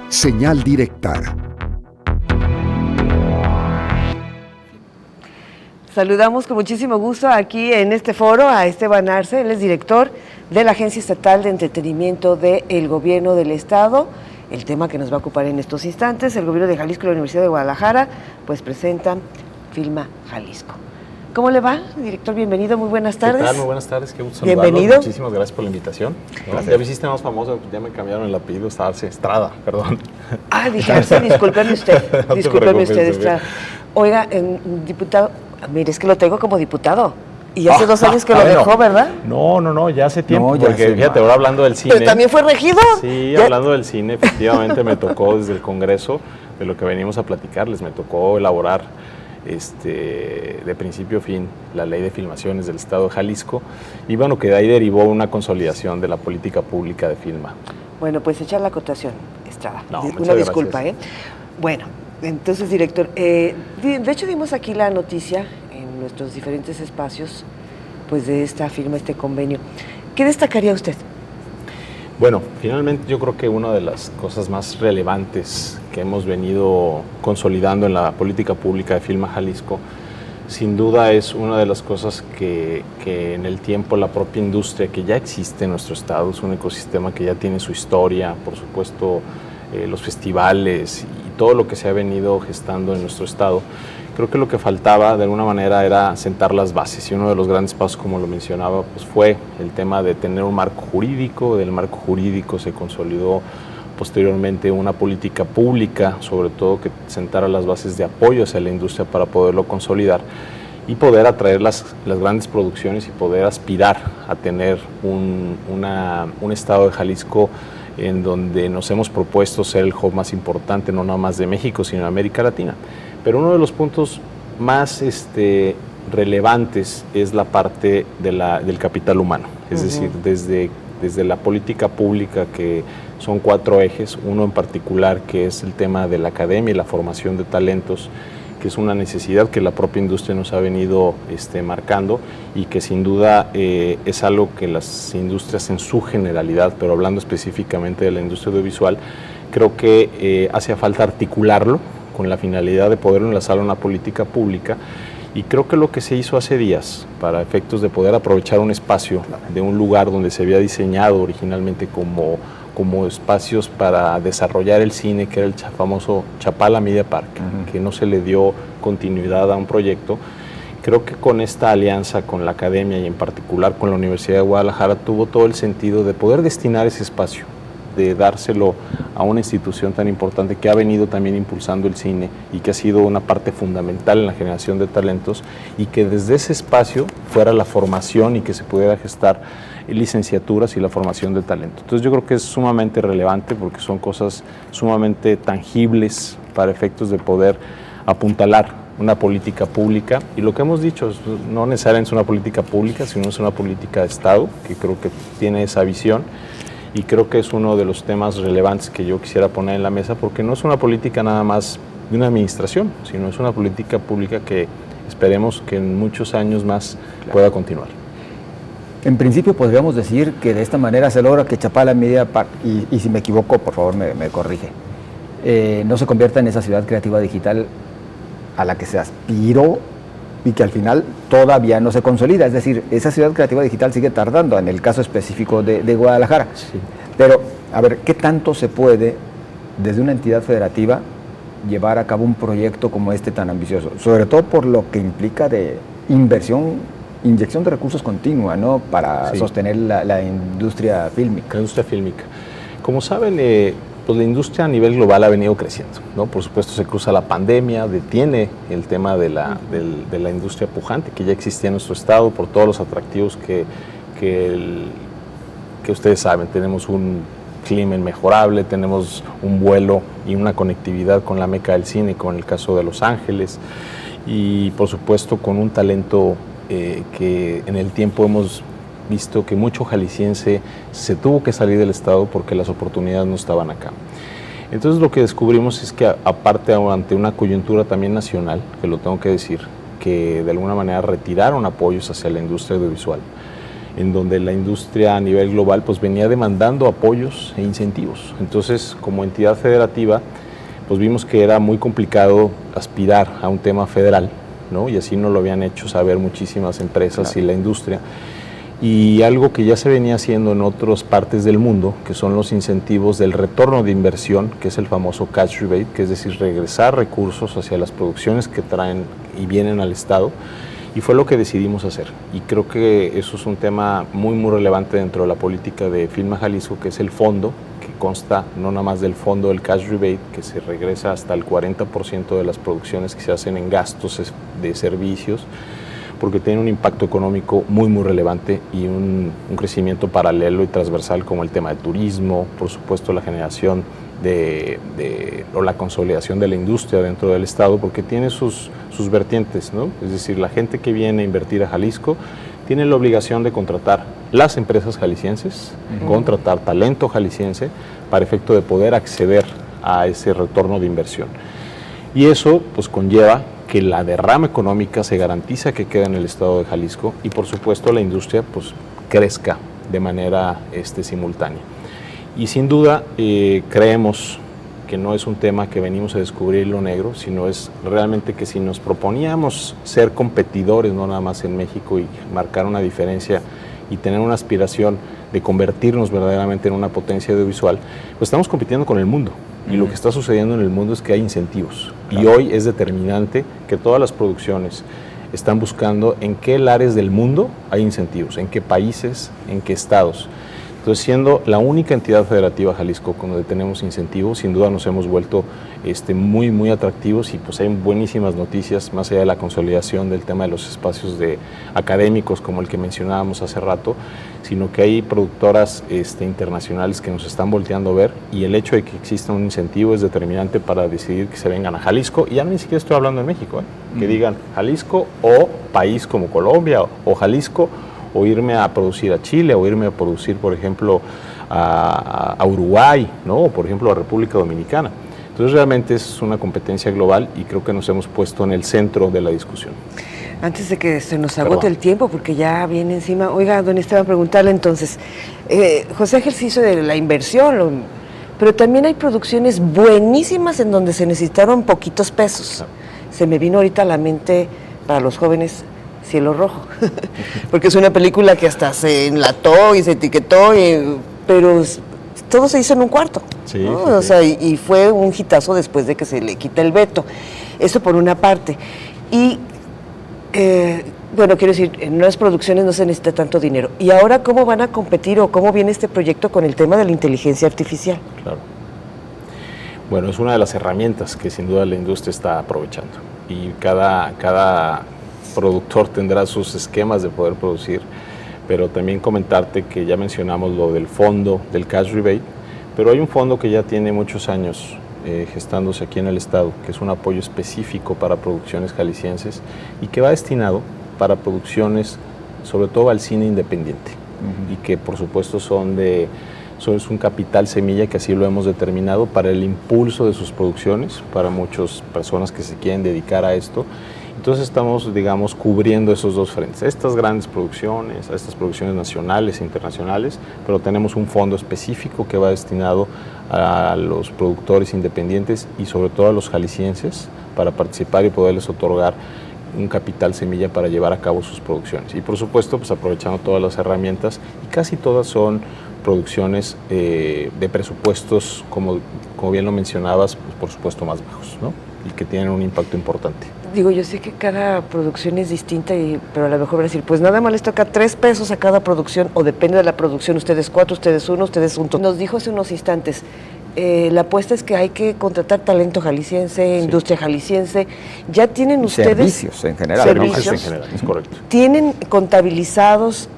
Señal directa. Saludamos con muchísimo gusto aquí en este foro a Esteban Arce, él es director de la Agencia Estatal de Entretenimiento del Gobierno del Estado. El tema que nos va a ocupar en estos instantes, el Gobierno de Jalisco y la Universidad de Guadalajara, pues presentan Filma Jalisco. ¿Cómo le va, director? Bienvenido, muy buenas tardes. ¿Qué tal? Muy buenas tardes, qué gusto saludarlos. Bienvenido. Muchísimas gracias por la invitación. Ya me hiciste más famoso, ya me cambiaron el apellido, estaba Arce Estrada, perdón. Ah, dije Arce, discúlpeme usted, No te discúlpeme usted, preocupes, Estrada. Oiga, diputado, mire, es que lo tengo como diputado. Y hace 2 años que lo dejó, ¿verdad? No, ya hace tiempo, No, ya porque hace fíjate, ahora hablando del cine. Pero también fue regidor. Sí, Ya. hablando del cine, efectivamente me tocó desde el Congreso, de lo que venimos a platicarles, me tocó elaborar de principio a fin la ley de filmaciones del Estado de Jalisco, y bueno, que de ahí derivó una consolidación de la política pública de Filma. Bueno, pues echar la acotación, Estrada. No, Una muchas disculpa, gracias. Bueno, entonces, director, de hecho dimos aquí la noticia en nuestros diferentes espacios, pues de esta firma, este convenio. ¿Qué destacaría usted? Bueno, finalmente yo creo que una de las cosas más relevantes que hemos venido consolidando en la política pública de Filma Jalisco, sin duda es una de las cosas que en el tiempo la propia industria que ya existe en nuestro estado, es un ecosistema que ya tiene su historia, por supuesto los festivales y todo lo que se ha venido gestando en nuestro estado. Creo que lo que faltaba de alguna manera era sentar las bases, y uno de los grandes pasos, como lo mencionaba, pues fue el tema de tener un marco jurídico. Del marco jurídico se consolidó posteriormente una política pública, sobre todo que sentara las bases de apoyo hacia la industria para poderlo consolidar y poder atraer las grandes producciones y poder aspirar a tener un estado de Jalisco en donde nos hemos propuesto ser el hub más importante, no nada más de México, sino de América Latina. Pero uno de los puntos más relevantes es la parte del capital humano, es decir, desde la política pública, que son 4 ejes, uno en particular que es el tema de la academia y la formación de talentos, que es una necesidad que la propia industria nos ha venido marcando, y que sin duda es algo que las industrias en su generalidad, pero hablando específicamente de la industria audiovisual, creo que hacía falta articularlo con la finalidad de poder enlazar a una política pública. Y creo que lo que se hizo hace días, para efectos de poder aprovechar un espacio de un lugar donde se había diseñado originalmente como espacios para desarrollar el cine, que era el famoso Chapala Media Park, que no se le dio continuidad a un proyecto, creo que con esta alianza con la academia y en particular con la Universidad de Guadalajara tuvo todo el sentido de poder destinar ese espacio, de dárselo a una institución tan importante que ha venido también impulsando el cine y que ha sido una parte fundamental en la generación de talentos, y que desde ese espacio fuera la formación y que se pudiera gestar licenciaturas y la formación de talento. Entonces yo creo que es sumamente relevante porque son cosas sumamente tangibles para efectos de poder apuntalar una política pública, y lo que hemos dicho no necesariamente es una política pública, sino es una política de Estado que creo que tiene esa visión. Y creo que es uno de los temas relevantes que yo quisiera poner en la mesa, porque no es una política nada más de una administración, sino es una política pública que esperemos que en muchos años más pueda continuar. En principio podríamos decir que de esta manera se logra que Chapala Media Park, y si me equivoco, por favor me corrige, no se convierta en esa ciudad creativa digital a la que se aspiró y que al final todavía no se consolida. Es decir, esa ciudad creativa digital sigue tardando, en el caso específico de Guadalajara. Sí. Pero, a ver, ¿qué tanto se puede, desde una entidad federativa, llevar a cabo un proyecto como este tan ambicioso? Sobre todo por lo que implica de inyección de recursos continua, ¿no?, para sostener la industria fílmica. La industria fílmica. Como saben, pues la industria a nivel global ha venido creciendo, ¿no? Por supuesto se cruza la pandemia, detiene el tema de la industria pujante que ya existía en nuestro estado por todos los atractivos que ustedes saben. Tenemos un clima inmejorable, tenemos un vuelo y una conectividad con la meca del cine, con el caso de Los Ángeles, y por supuesto con un talento que en el tiempo hemos visto que mucho jalisciense se tuvo que salir del estado porque las oportunidades no estaban acá. Entonces lo que descubrimos es que aparte ante una coyuntura también nacional, que lo tengo que decir, que de alguna manera retiraron apoyos hacia la industria audiovisual, en donde la industria a nivel global pues venía demandando apoyos e incentivos. Entonces, como entidad federativa, pues vimos que era muy complicado aspirar a un tema federal, ¿no? Y así nos lo habían hecho saber muchísimas empresas y la industria. Y algo que ya se venía haciendo en otras partes del mundo, que son los incentivos del retorno de inversión, que es el famoso cash rebate, que es decir, regresar recursos hacia las producciones que traen y vienen al Estado, y fue lo que decidimos hacer. Y creo que eso es un tema muy, muy relevante dentro de la política de Filma Jalisco, que es el fondo, que consta no nada más del fondo del cash rebate, que se regresa hasta el 40% de las producciones que se hacen en gastos de servicios, porque tiene un impacto económico muy, muy relevante y un crecimiento paralelo y transversal como el tema del turismo, por supuesto la generación o la consolidación de la industria dentro del Estado, porque tiene sus vertientes, ¿no? Es decir, la gente que viene a invertir a Jalisco tiene la obligación de contratar las empresas jaliscienses, contratar talento jalisciense para efecto de poder acceder a ese retorno de inversión. Y eso pues conlleva que la derrama económica se garantiza que queda en el Estado de Jalisco y por supuesto la industria pues crezca de manera simultánea. Y sin duda creemos que no es un tema que venimos a descubrir lo negro, sino es realmente que si nos proponíamos ser competidores, no nada más en México, y marcar una diferencia y tener una aspiración de convertirnos verdaderamente en una potencia audiovisual, pues estamos compitiendo con el mundo. Y lo que está sucediendo en el mundo es que hay incentivos. Claro. Y hoy es determinante que todas las producciones están buscando en qué áreas del mundo hay incentivos, en qué países, en qué estados. Entonces, siendo la única entidad federativa Jalisco donde tenemos incentivos, sin duda nos hemos vuelto muy, muy atractivos y pues hay buenísimas noticias, más allá de la consolidación del tema de los espacios académicos como el que mencionábamos hace rato, sino que hay productoras internacionales que nos están volteando a ver y el hecho de que exista un incentivo es determinante para decidir que se vengan a Jalisco, y ya ni siquiera estoy hablando de México, que digan Jalisco o país como Colombia o Jalisco, o irme a producir a Chile, o irme a producir, por ejemplo, a Uruguay, ¿no? O por ejemplo a República Dominicana. Entonces realmente es una competencia global y creo que nos hemos puesto en el centro de la discusión. Antes de que se nos agote el tiempo, porque ya viene encima, oiga, don Esteban, preguntarle entonces, José Ángel se hizo de la inversión, pero también hay producciones buenísimas en donde se necesitaron poquitos pesos. Claro. Se me vino ahorita a la mente, para los jóvenes, Cielo Rojo, porque es una película que hasta se enlató y se etiquetó, pero todo se hizo en un cuarto, sí, ¿no? Sí, o sea, y fue un hitazo después de que se le quita el veto. Eso por una parte. Y, bueno, quiero decir, en las producciones no se necesita tanto dinero. ¿Y ahora cómo van a competir o cómo viene este proyecto con el tema de la inteligencia artificial? Claro. Bueno, es una de las herramientas que sin duda la industria está aprovechando. Y cada productor tendrá sus esquemas de poder producir, pero también comentarte que ya mencionamos lo del fondo del cash rebate, pero hay un fondo que ya tiene muchos años gestándose aquí en el Estado, que es un apoyo específico para producciones jaliscienses y que va destinado para producciones, sobre todo al cine independiente, y que por supuesto es un capital semilla, que así lo hemos determinado, para el impulso de sus producciones, para muchas personas que se quieren dedicar a esto. Entonces estamos, digamos, cubriendo esos dos frentes, estas grandes producciones, a estas producciones nacionales e internacionales, pero tenemos un fondo específico que va destinado a los productores independientes y sobre todo a los jaliscienses para participar y poderles otorgar un capital semilla para llevar a cabo sus producciones. Y por supuesto, pues aprovechando todas las herramientas, y casi todas son producciones de presupuestos, como bien lo mencionabas, pues por supuesto más bajos, ¿no? Y que tienen un impacto importante. Digo, yo sé que cada producción es distinta, pero a lo mejor van a decir, pues nada más les toca 3 pesos a cada producción, o depende de la producción, ustedes 4, ustedes 1, ustedes 1. Nos dijo hace unos instantes, la apuesta es que hay que contratar talento jalisciense, sí, industria jalisciense. ¿Ya tienen ustedes servicios en general? Servicios, no, en general, es correcto. ¿Tienen contabilizados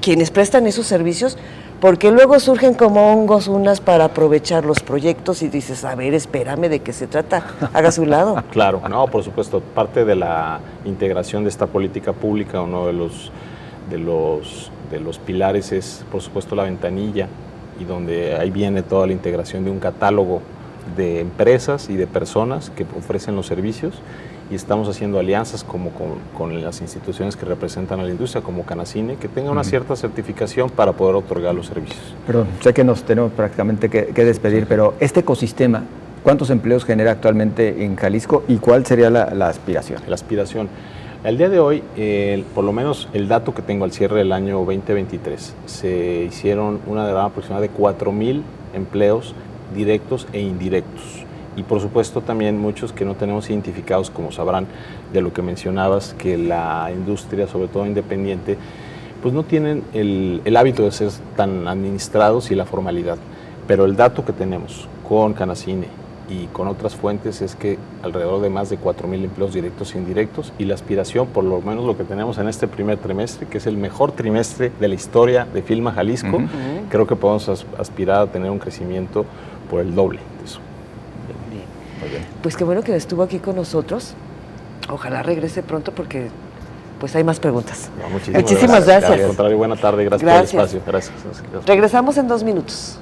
quienes prestan esos servicios? Porque luego surgen como hongos unas para aprovechar los proyectos y dices, a ver, espérame, ¿de qué se trata? Haga su lado. Claro, no, por supuesto, parte de la integración de esta política pública, uno de los pilares es, por supuesto, la ventanilla, y donde ahí viene toda la integración de un catálogo de empresas y de personas que ofrecen los servicios, y estamos haciendo alianzas como con las instituciones que representan a la industria, como Canacine, que tenga una cierta certificación para poder otorgar los servicios. Perdón, sé que nos tenemos prácticamente que despedir, pero este ecosistema, ¿cuántos empleos genera actualmente en Jalisco y cuál sería la aspiración? La aspiración. Al día de hoy, por lo menos el dato que tengo al cierre del año 2023, se hicieron una derrama aproximada de 4,000 empleos directos e indirectos. Y por supuesto también muchos que no tenemos identificados, como sabrán de lo que mencionabas, que la industria, sobre todo independiente, pues no tienen el hábito de ser tan administrados y la formalidad. Pero el dato que tenemos con Canacine y con otras fuentes es que alrededor de más de 4,000 empleos directos e indirectos, y la aspiración, por lo menos lo que tenemos en este primer trimestre, que es el mejor trimestre de la historia de Filma Jalisco, creo que podemos aspirar a tener un crecimiento por el doble de eso. Muy bien. Pues qué bueno que estuvo aquí con nosotros. Ojalá regrese pronto porque pues hay más preguntas. No, muchísimas gracias. Al contrario, buena tarde, gracias por el espacio. Gracias. Regresamos en 2 minutos.